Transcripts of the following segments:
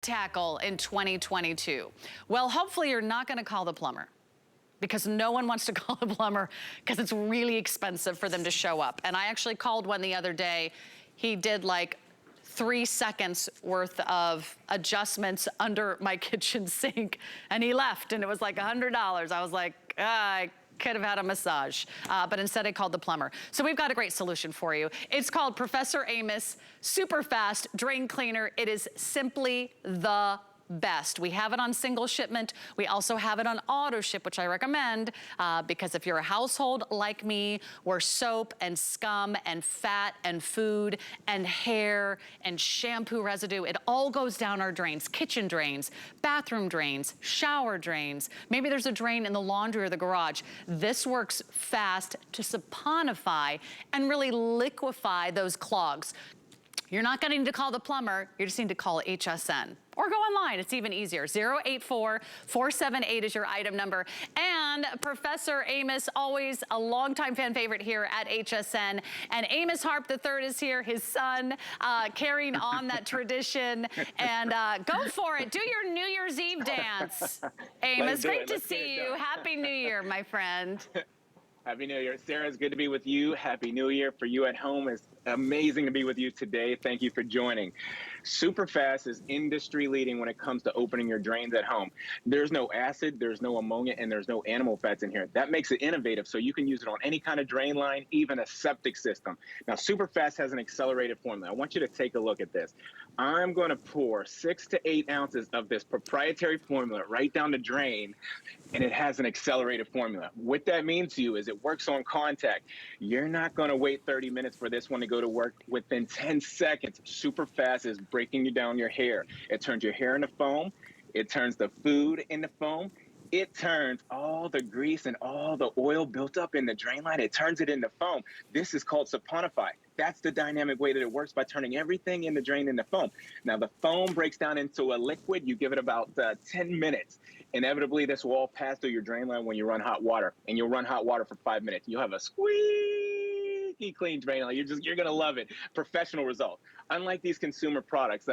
tackle in 2022? Well, hopefully you're not gonna call the plumber, because no one wants to call the plumber because it's really expensive for them to show up. And I actually called one the other day. He did like 3 seconds worth of adjustments under my kitchen sink, and he left, and it was like $100. I was like, I could have had a massage, but instead I called the plumber. So we've got a great solution for you. It's called Professor Amos SuperFast Drain Cleaner. It is simply the best. We have it on single shipment. We also have it on auto ship, which I recommend, because if you're a household like me, where soap and scum and fat and food and hair and shampoo residue, it all goes down our drains, kitchen drains, bathroom drains, shower drains. Maybe there's a drain in the laundry or the garage. This works fast to saponify and really liquefy those clogs. You're not gonna need to call the plumber, you just need to call HSN. Or go online, it's even easier. 084-478 is your item number. And Professor Amos, always a longtime fan favorite here at HSN. And Amos Harp III is here, his son, carrying on that tradition. And go for it, do your New Year's Eve dance. Amos, great to see you. Happy New Year, my friend. Happy New Year. Sarah, it's good to be with you. Happy New Year for you at home. It's amazing to be with you today. Thank you for joining. SuperFast is industry leading when it comes to opening your drains at home. There's no acid, there's no ammonia, and there's no animal fats in here. That makes it innovative, so you can use it on any kind of drain line, even a septic system. Now, SuperFast has an accelerated formula. I want you to take a look at this. I'm going to pour 6 to 8 ounces of this proprietary formula right down the drain, and it has an accelerated formula. What that means to you is it works on contact. You're not going to wait 30 minutes for this one to go to work. Within 10 seconds, SuperFast is breaking you down your hair. It turns your hair into foam. It turns the food into foam. It turns all the grease and all the oil built up in the drain line, it turns it into foam. This is called saponify. That's the dynamic way that it works, by turning everything in the drain into foam. Now, the foam breaks down into a liquid. You give it about 10 minutes. Inevitably, this will all pass through your drain line when you run hot water. And you'll run hot water for 5 minutes. You'll have a squeaky clean drain line. You're going to love it. Professional result. Unlike these consumer products,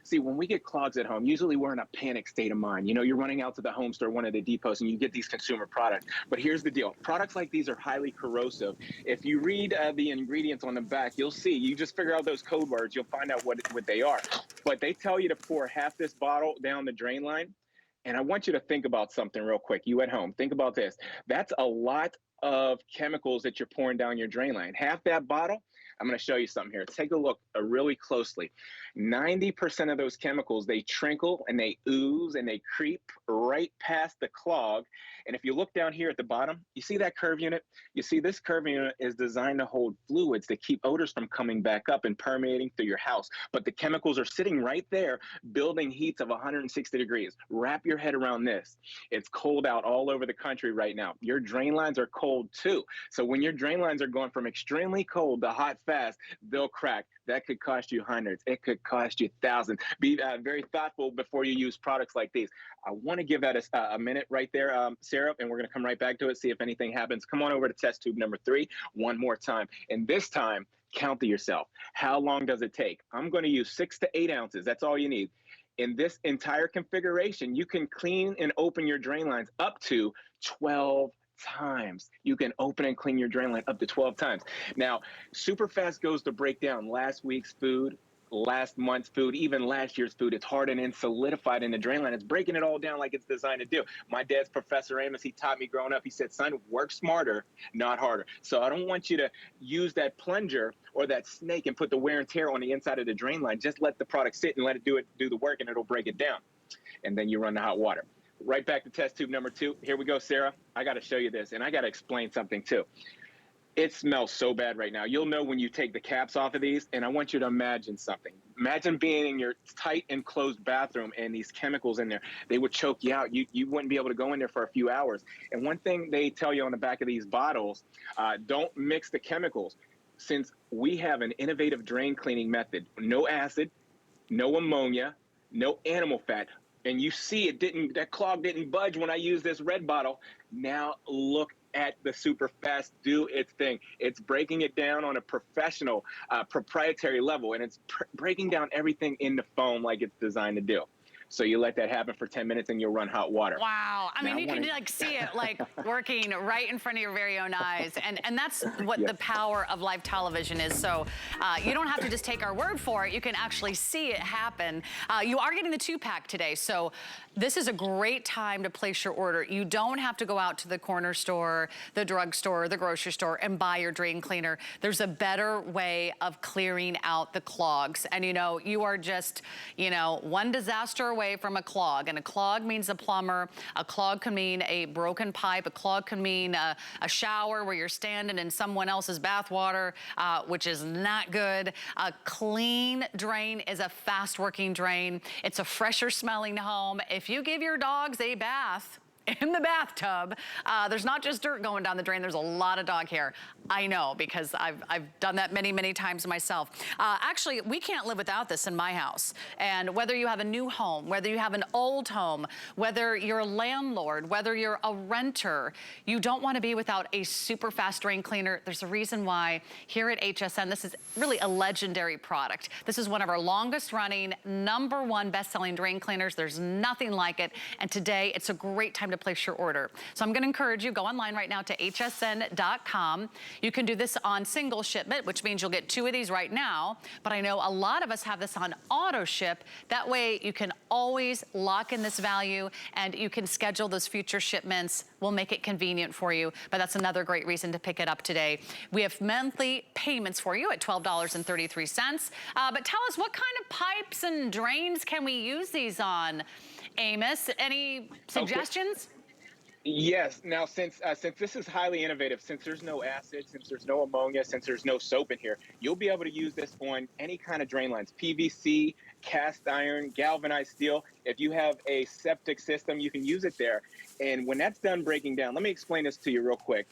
see, when we get clogs at home, usually we're in a panic state of mind. You know, you're running out to the home store, one of the depots, and you get these consumer products. But here's the deal. Products like these are highly corrosive. If you read the ingredients on the back, you'll see. You just figure out those code words, you'll find out what they are. But they tell you to pour half this bottle down the drain line. And I want you to think about something real quick. You at home, think about this. That's a lot of chemicals that you're pouring down your drain line. Half that bottle, I'm going to show you something here. Take a look really closely. 90% of those chemicals, they trickle and they ooze and they creep right past the clog. And if you look down here at the bottom, you see that curve unit? You see this curve unit is designed to hold fluids to keep odors from coming back up and permeating through your house. But the chemicals are sitting right there, building heats of 160 degrees. Wrap your head around this. It's cold out all over the country right now. Your drain lines are cold too. So when your drain lines are going from extremely cold to hot fast, they'll crack. That could cost you hundreds. It could cost you thousands. Be very thoughtful before you use products like these. I want to give that a minute right there, Sarah, and we're going to come right back to it, see if anything happens. Come on over to test tube number 3 one more time. And this time, count to yourself. How long does it take? I'm going to use 6 to 8 ounces. That's all you need. In this entire configuration, you can clean and open your drain lines up to 12 times. You can open and clean your drain line up to 12 times. Now, SuperFast goes to break down last week's food, last month's food, even last year's food. It's hardened and solidified in the drain line. It's breaking it all down like it's designed to do. My dad's Professor Amos. He taught me growing up. He said, son, work smarter, not harder. So I don't want you to use that plunger or that snake and put the wear and tear on the inside of the drain line. Just let the product sit and let it do the work, and it'll break it down. And then you run the hot water. Right back to test tube number 2. Here we go, Sarah. I got to show you this, and I got to explain something too. It smells so bad right now. You'll know when you take the caps off of these, and I want you to imagine something. Imagine being in your tight enclosed bathroom and these chemicals in there. They would choke you out. You wouldn't be able to go in there for a few hours. And one thing they tell you on the back of these bottles, don't mix the chemicals. Since we have an innovative drain cleaning method, no acid, no ammonia, no animal fat, and you see that clog didn't budge when I used this red bottle. Now look at the SuperFast do its thing. It's breaking it down on a professional, proprietary level, and it's breaking down everything in the foam like it's designed to do. So you let that happen for 10 minutes and you'll run hot water. Wow. I mean, Now, you can like see it like working right in front of your very own eyes. And that's what Yes. the power of live television is. So you don't have to just take our word for it. You can actually see it happen. You are getting the 2-pack today. So this is a great time to place your order. You don't have to go out to the corner store, the drugstore, the grocery store and buy your drain cleaner. There's a better way of clearing out the clogs. And you know, you are just, you know, one disaster away from a clog. And a clog means a plumber. A clog can mean a broken pipe. A clog can mean a shower where you're standing in someone else's bathwater, which is not good. A clean drain is a fast working drain. It's a fresher smelling home. If you give your dogs a bath in the bathtub, there's not just dirt going down the drain, there's a lot of dog hair. I know, because I've done that many, many times myself. Actually, we can't live without this in my house. And whether you have a new home, whether you have an old home, whether you're a landlord, whether you're a renter, you don't want to be without a SuperFast drain cleaner. There's a reason why here at HSN, this is really a legendary product. This is one of our longest running, #1 best-selling drain cleaners. There's nothing like it. And today, it's a great time to place your order. So I'm going to encourage you, go online right now to hsn.com. You can do this on single shipment, which means you'll get 2 of these right now. But I know a lot of us have this on auto ship. That way you can always lock in this value and you can schedule those future shipments. We'll make it convenient for you. But that's another great reason to pick it up today. We have monthly payments for you at $12.33. But tell us, what kind of pipes and drains can we use these on? Amos, any suggestions? Okay. Yes. Now, since this is highly innovative, since there's no acid, since there's no ammonia, since there's no soap in here, you'll be able to use this on any kind of drain lines: PVC, cast iron, galvanized steel. If you have a septic system, you can use it there. And when that's done breaking down, let me explain this to you real quick.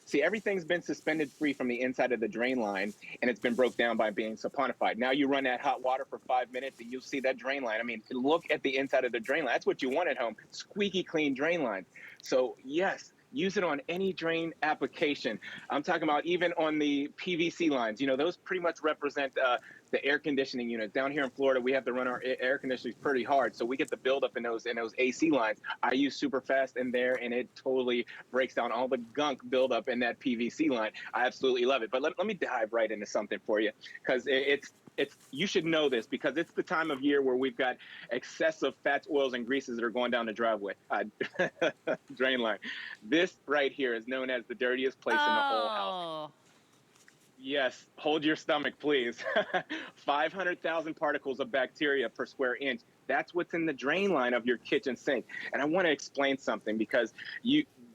See, everything's been suspended free from the inside of the drain line, and it's been broke down by being saponified. Now you run that hot water for 5 minutes, and you'll see that drain line. I mean, look at the inside of the drain line. That's what you want at home: squeaky clean drain lines. So yes, use it on any drain application. I'm talking about even on the PVC lines. You know, those pretty much represent the air conditioning units. Down here in Florida, we have to run our air conditioners pretty hard, so we get the buildup in those AC lines. I use SuperFast in there, and it totally breaks down all the gunk buildup in that PVC line. I absolutely love it. But let me dive right into something for you, because you should know this, because it's the time of year where we've got excessive fats, oils, and greases that are going down the driveway, drain line. This right here is known as the dirtiest place in the whole house. Yes, hold your stomach, please. 500,000 particles of bacteria per square inch. That's what's in the drain line of your kitchen sink. And I want to explain something, because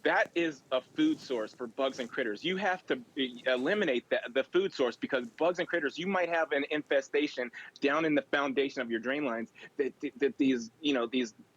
that is a food source for bugs and critters. You have to eliminate the food source, because bugs and critters, you might have an infestation down in the foundation of your drain lines that these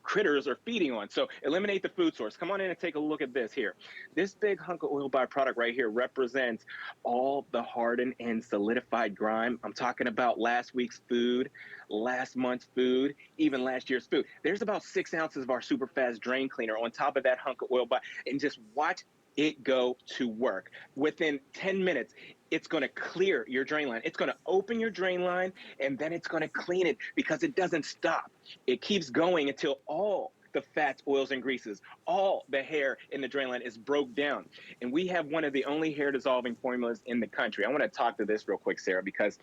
critters are feeding on. So eliminate the food source. Come on in and take a look at this here. This big hunk of oil byproduct right here represents all the hardened and solidified grime. I'm talking about last week's food, last month's food, even last year's food. There's about 6 ounces of our SuperFast drain cleaner on top of that hunk of oil, and just watch it go to work. Within 10 minutes, it's going to clear your drain line. It's going to open your drain line, and then it's going to clean it, because it doesn't stop. It keeps going until all the fats, oils, and greases, all the hair in the drain line is broke down. And we have one of the only hair dissolving formulas in the country. I want to talk to this real quick, Sarah, because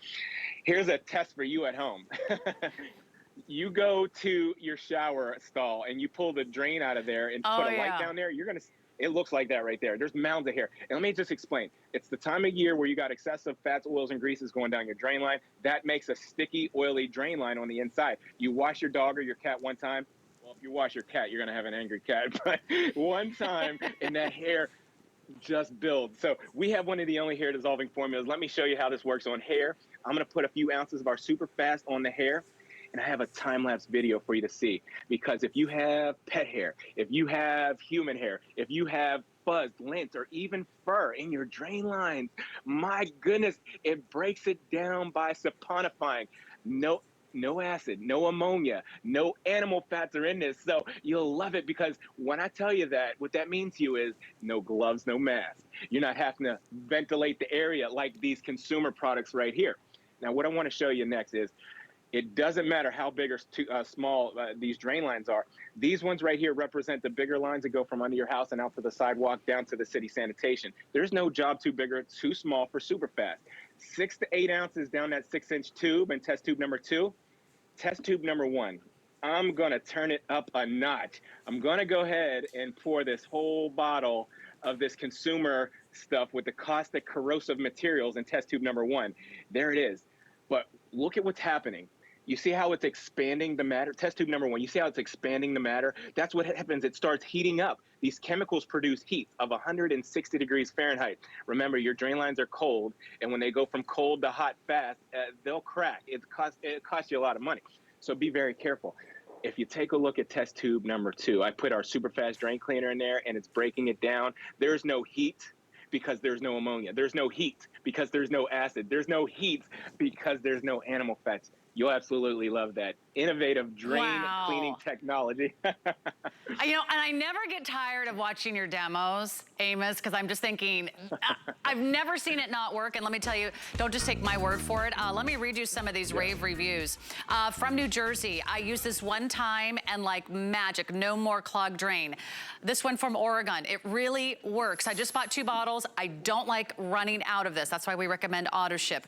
here's a test for you at home. You go to your shower stall and you pull the drain out of there and put a light down there, it looks like that right there. There's mounds of hair. And let me just explain. It's the time of year where you got excessive fats, oils, and greases going down your drain line. That makes a sticky, oily drain line on the inside. You wash your dog or your cat one time. Well, if you wash your cat, you're going to have an angry cat. But one time, and that hair just builds. So we have one of the only hair dissolving formulas. Let me show you how this works on hair. I'm going to put a few ounces of our SuperFast on the hair. And I have a time-lapse video for you to see, because if you have pet hair, if you have human hair, if you have fuzz, lint, or even fur in your drain lines, my goodness, it breaks it down by saponifying. No acid, no ammonia, no animal fats are in this. So you'll love it, because when I tell you that, what that means to you is no gloves, no mask. You're not having to ventilate the area like these consumer products right here. Now, what I want to show you next is, It doesn't matter how big or small these drain lines are. These ones right here represent the bigger lines that go from under your house and out to the sidewalk down to the city sanitation. There's no job too big or too small for SuperFast. 6 to 8 ounces down that 6-inch tube in test tube number 2. Test tube number 1. I'm going to turn it up a notch. I'm going to go ahead and pour this whole bottle of this consumer stuff with the caustic corrosive materials in test tube number 1. There it is. But look at what's happening. You see how it's expanding the matter? Test tube number 1, you see how it's expanding the matter? That's what happens. It starts heating up. These chemicals produce heat of 160 degrees Fahrenheit. Remember, your drain lines are cold, and when they go from cold to hot fast, they'll crack. It costs you a lot of money. So be very careful. If you take a look at test tube number 2, I put our SuperFast drain cleaner in there, and it's breaking it down. There's no heat because there's no ammonia. There's no heat because there's no acid. There's no heat because there's no animal fats. You'll absolutely love that. Innovative drain cleaning technology. You know, and I never get tired of watching your demos, Amos, because I'm just thinking, I've never seen it not work. And let me tell you, don't just take my word for it. Let me read you some of these rave reviews. From New Jersey, I used this one time and like magic, no more clogged drain. This one from Oregon, it really works. I just bought 2 bottles. I don't like running out of this. That's why we recommend auto ship.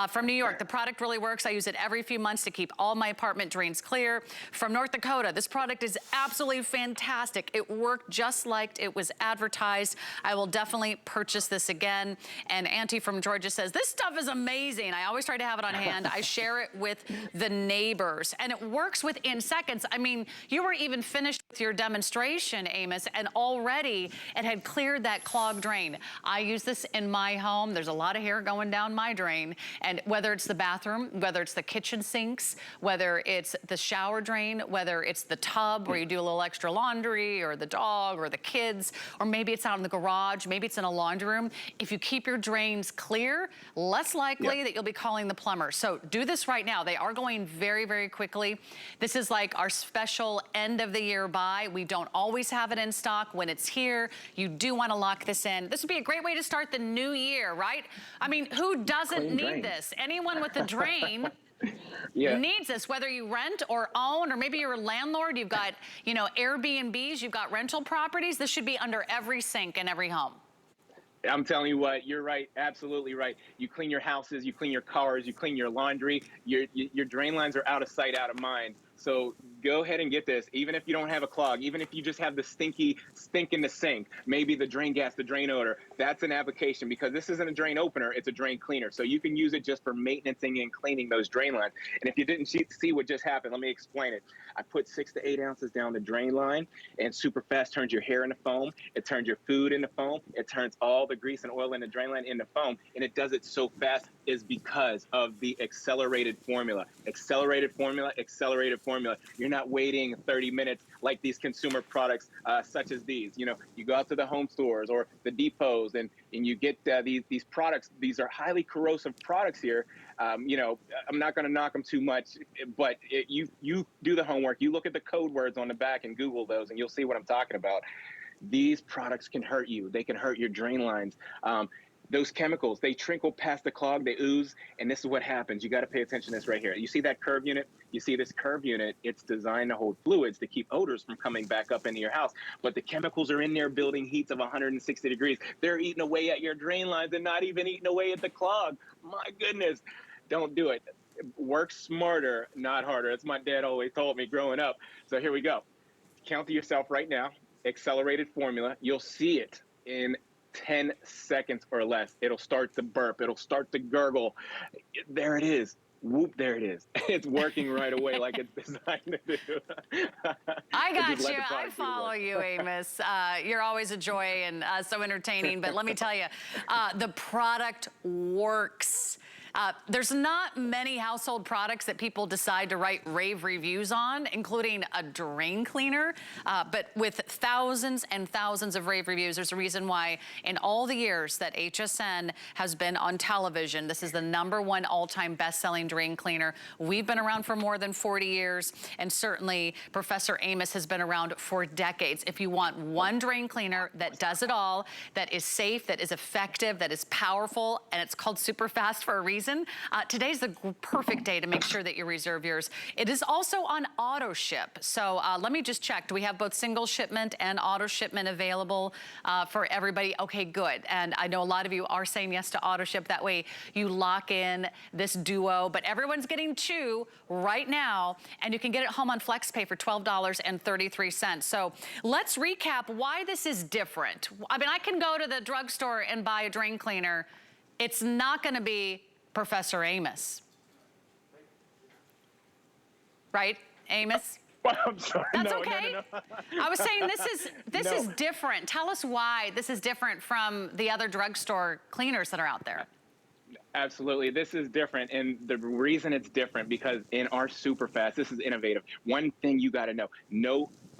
From New York, the product really works. I use it every few months to keep all my apartment drains clear. From North Dakota, this product is absolutely fantastic. It worked just like it was advertised. I will definitely purchase this again. And Auntie from Georgia says, this stuff is amazing. I always try to have it on hand. I share it with the neighbors, and it works within seconds. I mean, you were even finished with your demonstration, Amos, and already it had cleared that clogged drain. I use this in my home. There's a lot of hair going down my drain, and whether it's the bathroom, whether it's the kitchen sinks, whether it's the shower drain, whether it's the tub where you do a little extra laundry, or the dog or the kids, or maybe it's out in the garage, maybe it's in a laundry room. If you keep your drains clear, less likely that you'll be calling the plumber. So do this right now. They are going very, very quickly. This is like our special end of the year buy. We don't always have it in stock. When it's here, you do want to lock this in. This would be a great way to start the new year, right? I mean, who doesn't need this? Anyone with a drain needs this, whether you rent or own, or maybe you're a landlord, you've got, you know, Airbnbs, you've got rental properties. This should be under every sink in every home. I'm telling you what, you're right, absolutely right. You clean your houses, you clean your cars, you clean your laundry, your drain lines are out of sight, out of mind. So go ahead and get this, even if you don't have a clog, even if you just have the stinky stink in the sink, maybe the drain gas, the drain odor, that's an application, because this isn't a drain opener, it's a drain cleaner. So you can use it just for maintaining and cleaning those drain lines. And if you didn't see what just happened, let me explain it. I put 6 to 8 ounces down the drain line, and SuperFast turns your hair into foam, it turns your food into foam, it turns all the grease and oil in the drain line into foam, and it does it so fast is because of the accelerated formula. Accelerated formula, accelerated formula. You're not waiting 30 minutes like these consumer products such as these. You know, you go out to the home stores or the depots and you get these products. These are highly corrosive products here. You know, I'm not going to knock them too much, but you do the homework. You look at the code words on the back and Google those, and you'll see what I'm talking about. These products can hurt you. They can hurt your drain lines. Those chemicals, they trickle past the clog, they ooze, and this is what happens. You got to pay attention to this right here. You see that curve unit? You see this curve unit? It's designed to hold fluids to keep odors from coming back up into your house. But the chemicals are in there building heats of 160 degrees. They're eating away at your drain lines and not even eating away at the clog. My goodness, don't do it. Work smarter, not harder. That's what my dad always told me growing up. So here we go. Count to yourself right now. Accelerated formula. You'll see it in 10 seconds or less. It'll start to burp. It'll start to gurgle. There it is. Whoop, there it is. It's working right away like it's designed to do. I got you. I follow you, Amos. You're always a joy and so entertaining. But let me tell you, the product works. There's not many household products that people decide to write rave reviews on, including a drain cleaner. But with thousands and thousands of rave reviews, there's a reason why in all the years that HSN has been on television, this is the #1 all-time best-selling drain cleaner. We've been around for more than 40 years, and certainly Professor Amos has been around for decades. If you want one drain cleaner that does it all, that is safe, that is effective, that is powerful, and it's called SuperFast for a reason, season. Today's the perfect day to make sure that you reserve yours. It is also on auto ship. So let me just check. Do we have both single shipment and auto shipment available for everybody? Okay, good. And I know a lot of you are saying yes to auto ship. That way you lock in this duo, but everyone's getting 2 right now, and you can get it home on FlexPay for $12.33. So let's recap why this is different. I mean, I can go to the drugstore and buy a drain cleaner. It's not gonna be Professor Amos. Right, Amos? I'm sorry. That's no, okay. No. I was saying this is No. different. Tell us why this is different from the other drugstore cleaners that are out there. Absolutely. This is different. And the reason it's different, because in our SuperFast, this is innovative. One thing you got to know,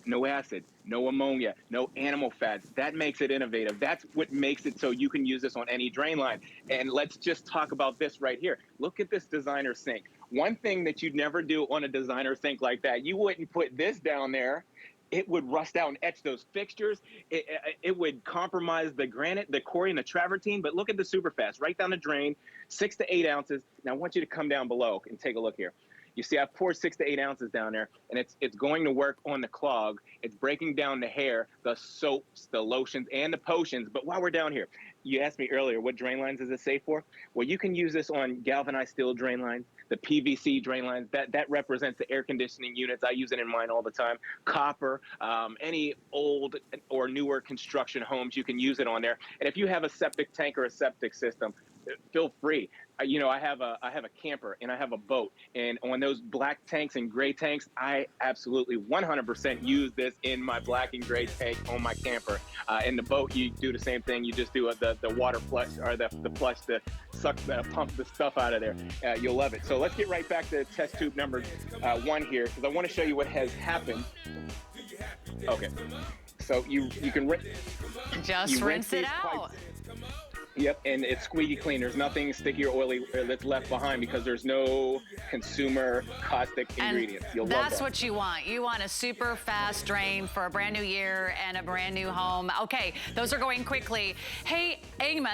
no acid, no ammonia, no animal fats. That makes it innovative. That's what makes it so you can use this on any drain line. And let's just talk about this right here. Look at this designer sink. One thing that you'd never do on a designer sink like that, you wouldn't put this down there. It would rust out and etch those fixtures. It would compromise the granite, the quarry, and the travertine. But look at the SuperFast, right down the drain, 6 to 8 ounces. Now I want you to come down below and take a look here. You see, I've poured 6 to 8 ounces down there, and it's going to work on the clog. It's breaking down the hair, the soaps, the lotions, and the potions. But while we're down here, you asked me earlier, what drain lines is it safe for? Well, you can use this on galvanized steel drain lines, the PVC drain lines. That represents the air conditioning units. I use it in mine all the time. Copper, any old or newer construction homes, you can use it on there. And if you have a septic tank or a septic system, feel free. You know, I have a camper and I have a boat, and on those black tanks and gray tanks, I absolutely 100% use this in my black and gray tank on my camper. In the boat, you do the same thing. You just do the water flush, or the flush to suck, pump the stuff out of there. You'll love it. So let's get right back to test tube number 1 here, because I want to show you what has happened. Okay, so you can just rinse it out. Yep, and it's squeaky clean. There's nothing sticky or oily that's left behind, because there's no consumer caustic ingredients. You'll love that. That's what you want. You want a super fast drain for a brand new year and a brand new home. Okay, those are going quickly. Hey, Amos.